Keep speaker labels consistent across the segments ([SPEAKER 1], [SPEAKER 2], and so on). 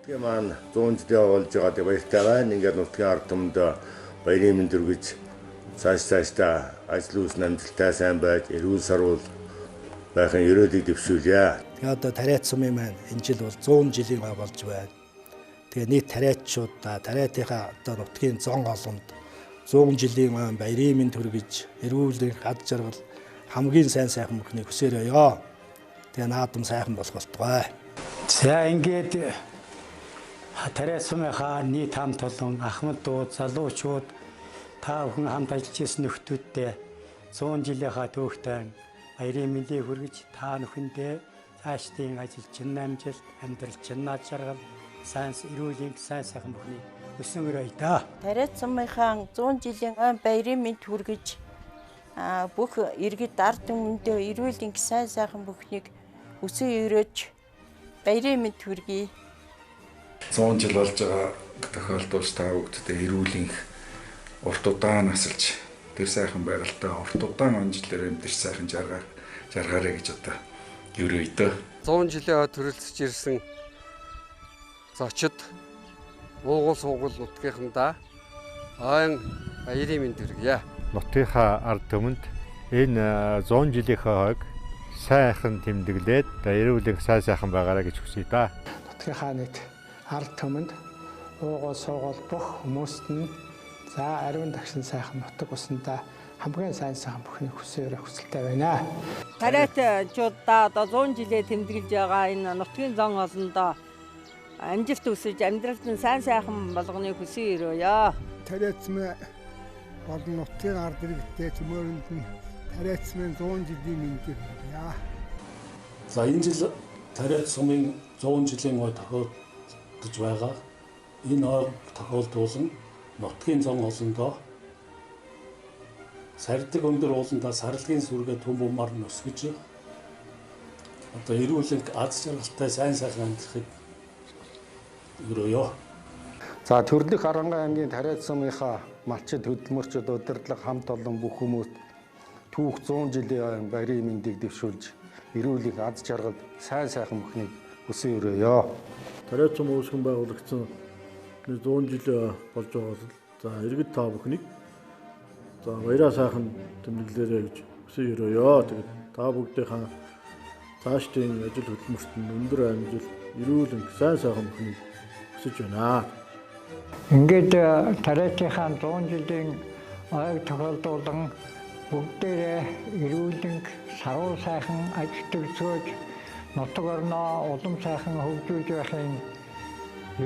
[SPEAKER 1] Тэгээ маань 100 жилийн болж байгаа тэгээ баяртай байна. Ингээд нутгийн ард түмэнд баярын мэнд хүргэж цаашдаа ажил үйлс амжилттай сайн байж эрүүл сарвал байхын ерөөлийг дэвшүүлье.
[SPEAKER 2] Тэгээ одоо тариац сумын маань энэ жил бол 100 жилийн болж байна. Тэгээ нийт тариаччуудаа тариатынхаа одоо нутгийн зон олонд 100 жилийн баярын мэнд хүргэж эрүүл ад жаргал хамгийн сайн сайхан бүхнийг хүсээрээ. Тэгээ наадам сайхан болох болтугай.
[SPEAKER 3] За ингээд тариац сумынхаа нийт хамт олон ахмадууд, залуучууд та бүхэн хамт ажиллаж ирсэн нөхдүүдтэй 100 жилийнхаа түүхтэй баярын мэндийг хүргэж та бүхэндээ цаашдын ажил чин амжилт, амьдрал чин ад жаргал, сайн эрүүлийн сайн сайхан бүхний өсөн өрөөе да.
[SPEAKER 4] Тариац сумынхаа 100 жилийн баярын мэнд хүргэж бүх иргэд ард түмэндээ эрүүлийн сайн сайхан бүхнийг өсөн өрөөж баярын мэнд хүргэе.
[SPEAKER 5] 100 жил болж байгаа тохиолдолд та бүгдээ эрүүлийн урт удаан насалж тэр сайхан байгальтай урт удаан онцлоор амьдарч сайхан жаргаарэ гэж одоо ерөөдөө
[SPEAKER 6] 100 жилийн төрөлцөж ирсэн зочид уугуул суугуул нутгийнхандаа айн баярын мэнд хүргье.
[SPEAKER 7] Нутгийнхаа ард түмэнд энэ 100 жилийнхаа хойг сайхан тэмдэглээд эрүүлийн сайхан байгаарэ гэж хүсье да.
[SPEAKER 3] Нутгийнхаа нийт ард түмэнд уугуул суугуул бүх хүмүүст нь за ариун тагшин сайхан нутаг усандаа хамгийн сайн сайхан бүхний хүсээрээ хүсэлтэй байна.
[SPEAKER 8] Тариачуудаа одоо 100 жилээ тэмдэглэж байгаа энэ нутгийн зон олондоо амжилт өсөж амьдралд нь сайн сайхан болгоныг хүсье өрөөё.
[SPEAKER 9] Тариац сумын болон нутгийн ард иргэдтэй цөмөрөнд нь тариац сумын 100 жилийн мэндийг хүргье.
[SPEAKER 2] За энэ жил тариац сумын 100 жилийн ой тохиолдож байгаа. Энэ ой тохиолдуулан нутгийн зон олондоо сардаг өндөр ууландаа сарлагын сүргээ төм бумаар нь өсгөж одоо эрүүл аз жаргалтай сайн сайхан амьдрахыг өрөөё.
[SPEAKER 3] За Төрлөх Арангай аймгийн Тариац сумынхаа малчид хөдөлмөрчид удирдлага хамт олон бүх хүмүүст түүх 100 жилийн баярын мэндийг дэвшүүлж эрүүл аз жаргал сайн сайхан бүхнийг хүсэн өрөөё.
[SPEAKER 10] Тариац сум үүсгэн байгуулагдсан 100 жил болж байгаа бол за иргэд та бүхнийг за баяраа сайхан тэмдэглээрэй гэж хүсье өрөөё. Тэгээд та бүгдийнхээ цаашдын ажил хөдөлмөрт нь өндөр амжилт, эрүүл сайн сайхан бүхнийг хүсэж байна.
[SPEAKER 3] Ингээд тариачийнхаа 100 жилийн ойг тохиолдуулан бүгдээрээ эрүүлэн сарвал сайхан ажил төгсгөөж нутаг орноо улам сайхан хөгжүүлж байхын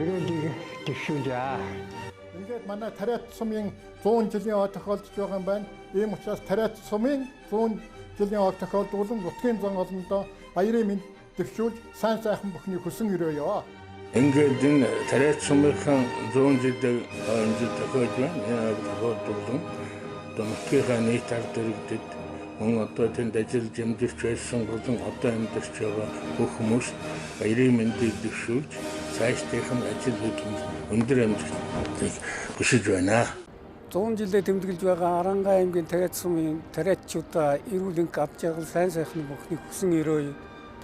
[SPEAKER 3] ерөөлийг дэвшүүлье.
[SPEAKER 9] Ингээд манай тариац сумын 100 жилийн ой тохиолдож байгаа юм байна. Ийм учраас тариац сумын 100 жилийн ой тохиолдуулан нутгийн зон олондоо баярын мэнд дэвшүүлж сайн сайхан бүхний хүсэн өрөөё.
[SPEAKER 1] Ингээд энэ тариац сумынхаа 100 жилийн амжилт тохиолж байна. Энэ тохиолдуулан нутгийнхаа нийт ард иргэдэд мөн одоо тэнд ажиллаж амьдарч байсан болон одоо амьдарч байгаа бүх хүмүүс баярын мэндийг дэвшүүлж цаашдынхан ажил хөдөлмөр өндөр амжилтыг хүсэж байна.
[SPEAKER 6] 100 жилээ тэмдэглэж байгаа Арангай аймгийн тариац сумын тариаччуудаа эрүүл ад жаргал сайн сайхан бүхнийг хүсэн өрөөё.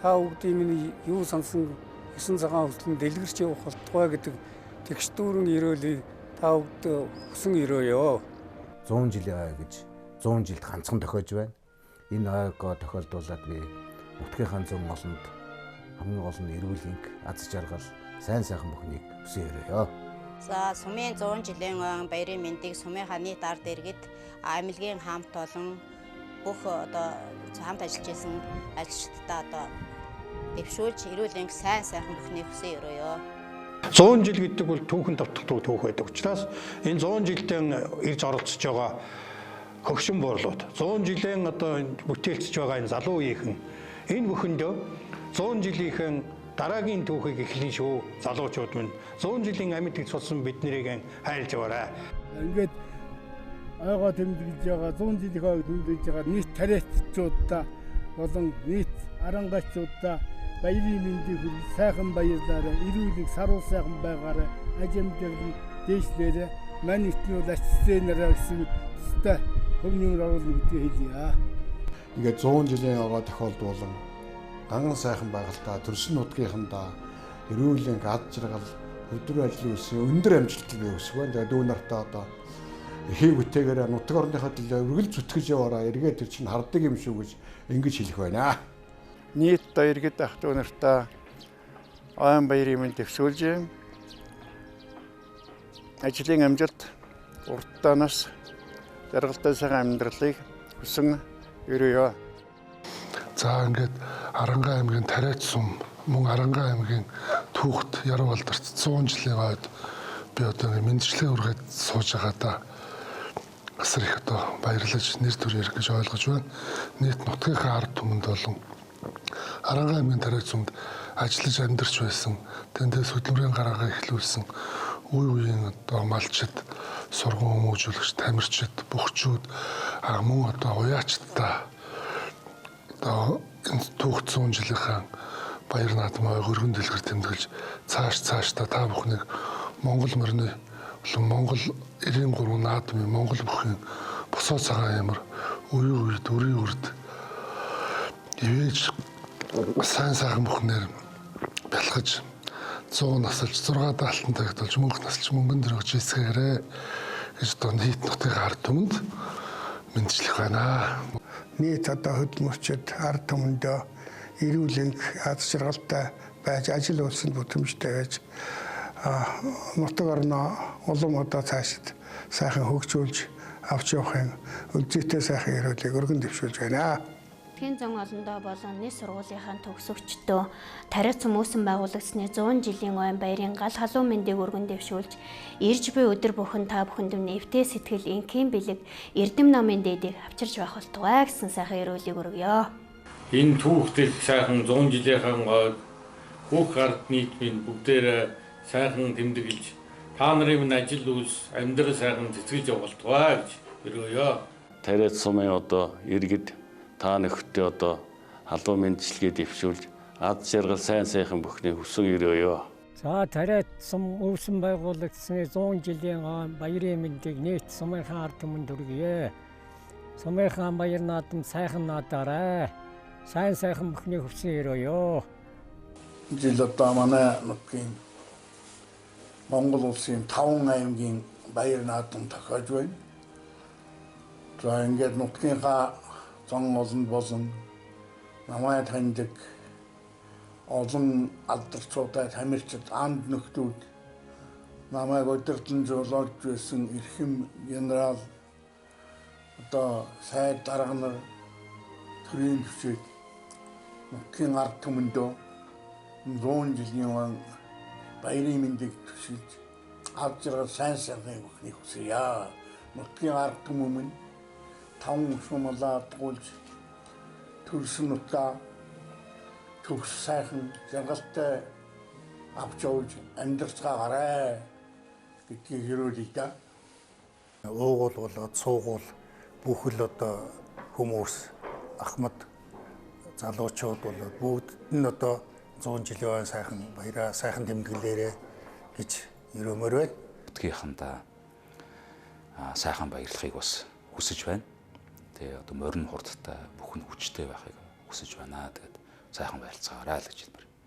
[SPEAKER 6] Та бүгдийн миний юу сансан 9 цагаан хөтлөн дэлгэрч явах болтугай гэдэг тэгш дүүрэн өрөөлийг та бүгд хүсэн өрөөё.
[SPEAKER 11] 100 жилийн ой гэж 100 жилд ганцхан тохиож байна. Энэ ойгоо тохиолдуулаад би нутгийнхаа зон олонд хамгийн гол нь эрүүл аз жаргал сайн сайхан бүхнийг хүсэн өрөөё.
[SPEAKER 12] За сумын 100 жилийн баярын мэндийг сумынхаа нийт ард иргэд аймгийн хамт олон бүх одоо хамт ажиллаж исэн ажилчдаа одоо дэвшүүлж эрүүл сайн сайхан бүхнийг хүсэн өрөөё.
[SPEAKER 3] 100 жил гэдэг бол түүхэн давтах түүх байдаг учраас энэ 100 жилдээ ирж оролцож байгаа хөгшин буурлууд 100 жилийн одоо бүтээлцэж байгаа энэ залуу үеийнхэн энэ бүхэндөө 100 жилийнхэн дараагийн түүхийг эхлэн шүү залуучууд минь 100 жилийн амьд гэж болсон биднийг хайлж яваарай.
[SPEAKER 9] Ингээд ойгоо тэмдэглэж байгаа 100 жилийн ойг тэмдэглэж байгаа нийт тариаччуудаа болон нийт арангайчуудаа баярын мэндийг хүргэж сайхан баярлаарай. Эрүүлэг сарвал сайхан байгаарай. Аж амьдрал дээшлээрэй. Мань итнүүд ачцээ нараа гэсэн өстэй хүмүүр оруулна гэдгийг хэлье.
[SPEAKER 13] Ингээд 100 жилийн яваа тохиолдуулан ганган сайхан байгальтай төрсөн нутгийнхандаа эрүүл энх ад жаргал өдөр ажлын үсэн өндөр амжилт бий өсөх байна. Тэгээд дүү нартаа одоо эхийг үтээгээрээ нутаг орныхоо төлөө үргэлж зүтгэж яваараа эргээд тэр чинь хардаг юм шүү гэж ингэж хэлэх байна.
[SPEAKER 14] Нийт иргэд ах дүү нартаа айн баярын мэнд төсөөлж ажлын амжилт урттаанаас жаргалтай сайхан амьдралыг хүсэн өрөөё.
[SPEAKER 15] За ингээд Арангаа аймгийн Тариач сум мөн Арангаа аймгийн Түүхт Яруу алдарт 100 жилийн хойд би одоо мэндчлэгээ үргээд сууж байгаа да. Асар их одоо баярлаж нэр төр ярих гэж ойлгож байна. Нийт нутгийнхаа ард түмэнд болон Арангаа аймгийн Тариач сумд ажиллаж амьдарч байсан. Тэндээс хөдөлмөрийн гараагаа эхлүүлсэн үе үеийн одоо малчид, сургууль хүмүүжүүлэгч, тамирчид, бөхчүүд мөн одоо уяачдаа одоо энэ Түүхт 100 жилийнхаа баяр наадмаа өргөн дэлгэр тэмдэглэж цаашдаа та бүхнийг Монгол морины болон Монгол 93 наадмын Монгол бүхийн босоо цагаан ямар үе үед өрийн үрд ивэж сайн сайхан бүхнээр бэлгэж 100 насалж 6 даалтан тагтуулж мөнх насалж мөнгөн дөрөж хийсгээрээ гэж одоо нийт нутгийн ард түмэнд мэдчлэх байна.
[SPEAKER 16] Нийт одоо хөдөлмөрчид ард түмэндээ эрүүл энх аз жаргалтай байж ажил үйлсэнд бүтэмжтэй байж нутаг орноо улам одоо цаашид сайхан хөгжүүлж авч явахын үлзийтэй сайхан эрүүлийг өргөн дэвшүүлж байна.
[SPEAKER 17] Нутгийн зан олондоо болон нийт сургуулийнхаа төгсөгчдөө Тариач сум үүсгэн байгуулагдсны 100 жилийн ойн баярын гал халуун мэндийг өргөн дэвшүүлж ирж буй өдөр бүхэн та бүхэнд нэвтэй сэтгэл инхийн бэлэг эрдэм номын дээдийг авчирч байх болтугай гэсэн сайхан эрүүлийг өргөё.
[SPEAKER 1] Энэ түүхтэй сайхан 100 жилийнхаа гойд бүх ард нийтмийн бүгдээр сайхан тэмдэглэж та нарын минь ажил үйлс амьдрал сайхан цэцгэлж явуултугай гэж өргөё.
[SPEAKER 18] Тариач сумын одоо иргэд та нөхөдөө одоо халуун мэндчилгээ дэвшүүлж ад жаргал сайн сайхан бүхний хүсэн өрөөё.
[SPEAKER 6] За Тариач сум үүсгэн байгуулагдсны 100 жилийн баярын мэндийг нийт сумынхаа ард түмэнд хүргье. Сумынхаа баяр наадам сайхан наадаарай. Сайн сайхан бүхний хүсэн өрөөё.
[SPEAKER 9] Жил одоо манай нутгийн Монгол улсын 5 аймгийн баяр наадам тохиож байна. За ингээд нутгийнхаа зан олон болон намайг таньдаг олон алдарчуудаа тамирчид анд нөхдүүд намайг удирдан жолоож байсан эрхэм генерал одоо сайд дарга нар төрийн хүчит нутгийн ард түмэндөө 100 жилийн баярын мэндийг төсөөлж ад жаргал сайн сайхан бүхнийг хүсье. Нутгийн ард түмэн таван шумалаа туулж төрсөн нутгаа төгс сайхан жаргалтай авч явж амьдарцгаагаарай гэдгийг хэлүүлээ да.
[SPEAKER 2] Уугуул болоод суугуул бүхэл одоо хүмүүс ахмад залуучууд болоод бүгд нь одоо 100 жилийн сайхан баяраа сайхан тэмдэглээрэй гэж өрөмөр байна.
[SPEAKER 19] Нутгийнхандаа сайхан баярлахыг бас хүсэж байна. Тэгээ одоо морин хурдтай бүхэн хүчтэй байхыг хүсэж байна. Тэгээд сайхан байрцаагаарай л гэж хэлмээр.